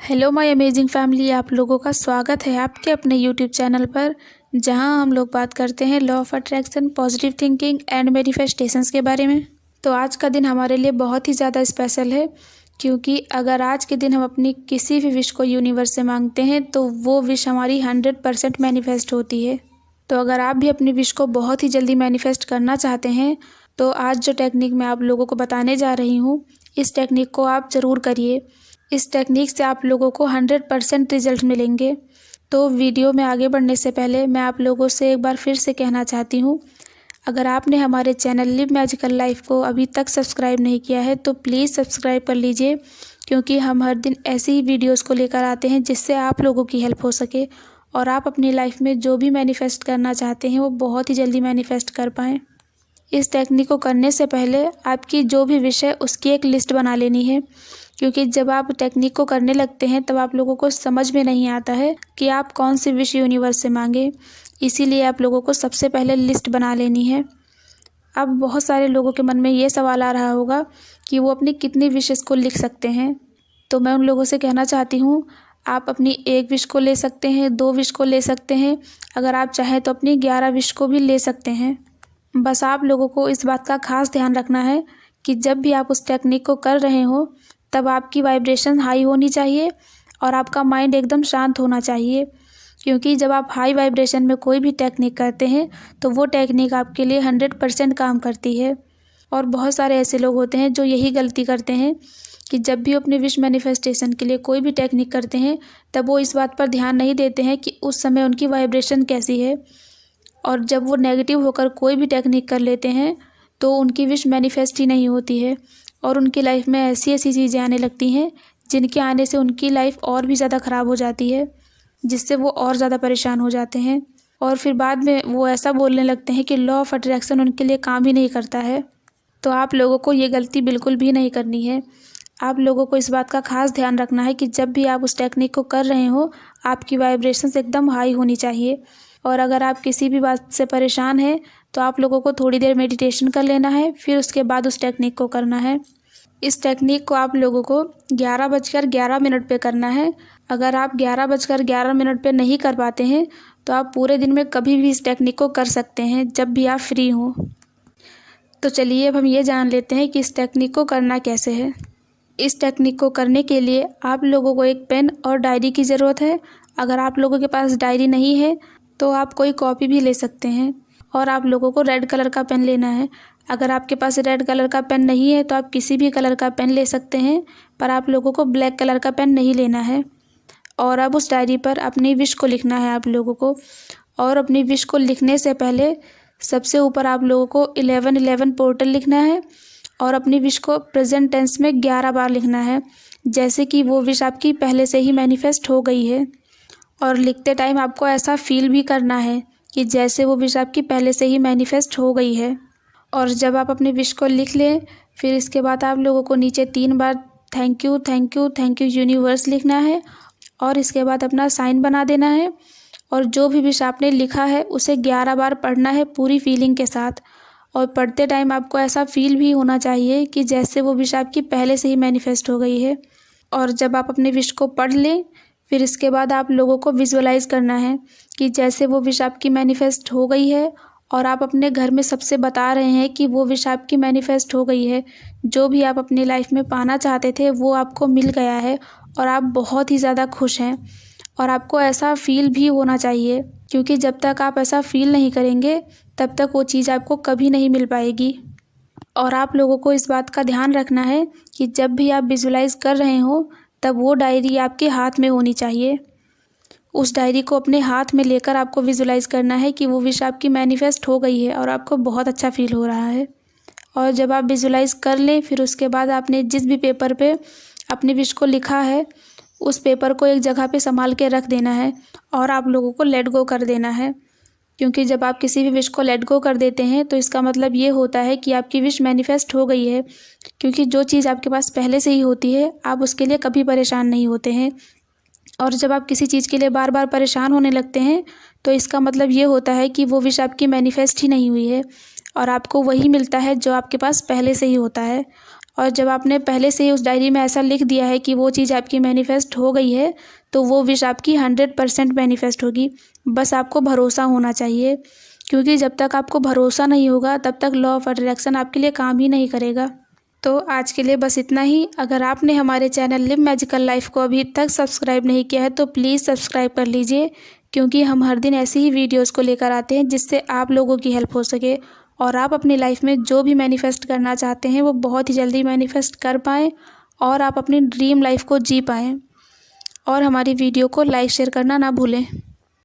Hello my amazing family, आप लोगों का स्वागत है आपके अपने यूट्यूब चैनल पर, जहां हम लोग बात करते हैं law of attraction, positive thinking and manifestations के बारे में। तो आज का दिन हमारे लिए बहुत ही ज़्यादा स्पेशल है, क्योंकि अगर आज के दिन हम अपनी किसी भी विश को यूनिवर्स से मांगते हैं तो वो विश हमारी 100% मैनिफेस्ट होती है। तो अगर आप भी अपनी विश को बहुत ही जल्दी मैनिफेस्ट करना चाहते हैं तो आज जो टेक्निक मैं आप लोगों को बताने जा रही हूँ, इस टेक्निक को आप ज़रूर करिए। इस टेक्निक से आप लोगों को 100% रिजल्ट मिलेंगे। तो वीडियो में आगे बढ़ने से पहले मैं आप लोगों से एक बार फिर से कहना चाहती हूँ, अगर आपने हमारे चैनल लिव मैजिकल लाइफ को अभी तक सब्सक्राइब नहीं किया है तो प्लीज़ सब्सक्राइब कर लीजिए, क्योंकि हम हर दिन ऐसी ही वीडियोस को लेकर आते हैं जिससे आप लोगों की हेल्प हो सके और आप अपनी लाइफ में जो भी मैनिफेस्ट करना चाहते हैं वो बहुत ही जल्दी मैनिफेस्ट कर पाएँ। इस टेक्निक को करने से पहले आपकी जो भी विश है उसकी एक लिस्ट बना लेनी है, क्योंकि जब आप टेक्निक को करने लगते हैं तब आप लोगों को समझ में नहीं आता है कि आप कौन सी विश यूनिवर्स से मांगे। इसीलिए आप लोगों को सबसे पहले लिस्ट बना लेनी है। अब बहुत सारे लोगों के मन में ये सवाल आ रहा होगा कि वो अपनी कितनी विशेस को लिख सकते हैं। तो मैं उन लोगों से कहना चाहती हूँ, आप अपनी एक विश को ले सकते हैं, 2 विश को ले सकते हैं, अगर आप चाहें तो अपनी 11 विश को भी ले सकते हैं। बस आप लोगों को इस बात का खास ध्यान रखना है कि जब भी आप उस टेक्निक को कर रहे हो तब आपकी वाइब्रेशन हाई होनी चाहिए और आपका माइंड एकदम शांत होना चाहिए, क्योंकि जब आप हाई वाइब्रेशन में कोई भी टेक्निक करते हैं तो वो टेक्निक आपके लिए 100% काम करती है। और बहुत सारे ऐसे लोग होते हैं जो यही गलती करते हैं कि जब भी अपने विश मैनिफेस्टेशन के लिए कोई भी टेक्निक करते हैं तब वो इस बात पर ध्यान नहीं देते हैं कि उस समय उनकी वाइब्रेशन कैसी है, और जब वो नेगेटिव होकर कोई भी टेक्निक कर लेते हैं तो उनकी विश मैनिफेस्ट ही नहीं होती है और उनकी लाइफ में ऐसी ऐसी चीज़ें आने लगती हैं जिनके आने से उनकी लाइफ और भी ज़्यादा ख़राब हो जाती है, जिससे वो और ज़्यादा परेशान हो जाते हैं और फिर बाद में वो ऐसा बोलने लगते हैं कि लॉ ऑफ अट्रैक्शन उनके लिए काम ही नहीं करता है। तो आप लोगों को ये गलती बिल्कुल भी नहीं करनी है। आप लोगों को इस बात का खास ध्यान रखना है कि जब भी आप उस टेक्निक को कर रहे हो आपकी वाइब्रेशंस एकदम हाई होनी चाहिए। और अगर आप किसी भी बात से परेशान हैं तो आप लोगों को थोड़ी देर मेडिटेशन कर लेना है, फिर उसके बाद उस टेक्निक को करना है। इस टेक्निक को आप लोगों को 11:11 पे करना है। अगर आप 11:11 पे नहीं कर पाते हैं तो आप पूरे दिन में कभी भी इस टेक्निक को कर सकते हैं, जब भी आप फ्री हों। तो चलिए अब हम ये जान लेते हैं कि इस टेक्निक को करना कैसे है। इस टेक्निक को करने के लिए आप लोगों को एक पेन और डायरी की ज़रूरत है। अगर आप लोगों के पास डायरी नहीं है तो आप कोई कॉपी भी ले सकते हैं, और आप लोगों को रेड कलर का पेन लेना है। अगर आपके पास रेड कलर का पेन नहीं है तो आप किसी भी कलर का पेन ले सकते हैं, पर आप लोगों को ब्लैक कलर का पेन नहीं लेना है। और अब उस डायरी पर अपनी विश को लिखना है आप लोगों को, और अपनी विश को लिखने से पहले सबसे ऊपर आप लोगों को 1111 पोर्टल लिखना है और अपनी विश को प्रेजेंट टेंस में 11 बार लिखना है, जैसे कि वो विश आपकी पहले से ही मैनिफेस्ट हो गई है। और लिखते टाइम आपको ऐसा फील भी करना है कि जैसे वो विश आपकी पहले से ही मैनिफेस्ट हो गई है। और जब आप अपनी विश को लिख लें फिर इसके बाद आप लोगों को नीचे 3 बार thank you thank you thank you universe लिखना है, और इसके बाद अपना साइन बना देना है। और जो भी विश आपने लिखा है उसे 11 बार पढ़ना है पूरी फीलिंग के साथ, और पढ़ते टाइम आपको ऐसा फील भी होना चाहिए कि जैसे वो विश आपकी पहले से ही मैनिफेस्ट हो गई है। और जब आप अपने विश को पढ़ लें फिर इसके बाद आप लोगों को विजुअलाइज़ करना है कि जैसे वो विश आपकी मैनिफेस्ट हो गई है और आप अपने घर में सबसे बता रहे हैं कि वो विश आपकी मैनिफेस्ट हो गई है। जो भी आप अपनी लाइफ में पाना चाहते थे वो आपको मिल गया है और आप बहुत ही ज़्यादा खुश हैं। और आपको ऐसा फील भी होना चाहिए, क्योंकि जब तक आप ऐसा फील नहीं करेंगे तब तक वो चीज़ आपको कभी नहीं मिल पाएगी। और आप लोगों को इस बात का ध्यान रखना है कि जब भी आप विजुअलाइज़ कर रहे हो तब वो डायरी आपके हाथ में होनी चाहिए। उस डायरी को अपने हाथ में लेकर आपको विजुअलाइज़ करना है कि वो विश आपकी मैनिफेस्ट हो गई है और आपको बहुत अच्छा फील हो रहा है। और जब आप विजुअलाइज़ कर लें फिर उसके बाद आपने जिस भी पेपर पे अपनी विश को लिखा है उस पेपर को एक जगह पे संभाल के रख देना है और आप लोगों को लेट गो कर देना है, क्योंकि जब आप किसी भी विश को लेट गो कर देते हैं तो इसका मतलब ये होता है कि आपकी विश मैनिफेस्ट हो गई है। क्योंकि जो चीज़ आपके पास पहले से ही होती है आप उसके लिए कभी परेशान नहीं होते हैं, और जब आप किसी चीज़ के लिए बार बार परेशान होने लगते हैं तो इसका मतलब ये होता है कि वो विश आपकी मैनिफेस्ट ही नहीं हुई है और आपको वही मिलता है जो आपके पास पहले से ही होता है। और जब आपने पहले से ही उस डायरी में ऐसा लिख दिया है कि वो चीज़ आपकी मैनिफेस्ट हो गई है, तो वो विश आपकी 100% मैनिफेस्ट होगी। बस आपको भरोसा होना चाहिए, क्योंकि जब तक आपको भरोसा नहीं होगा तब तक लॉ ऑफ अट्रैक्शन आपके लिए काम ही नहीं करेगा। तो आज के लिए बस इतना ही। अगर आपने हमारे चैनल लिव मैजिकल लाइफ को अभी तक सब्सक्राइब नहीं किया है तो प्लीज़ सब्सक्राइब कर लीजिए, क्योंकि हम हर दिन ऐसी ही वीडियोस को लेकर आते हैं जिससे आप लोगों की हेल्प हो सके और आप अपनी लाइफ में जो भी मैनिफेस्ट करना चाहते हैं वो बहुत ही जल्दी मैनिफेस्ट कर पाएँ और आप अपनी ड्रीम लाइफ को जी पाएँ। और हमारी वीडियो को लाइक शेयर करना ना भूलें।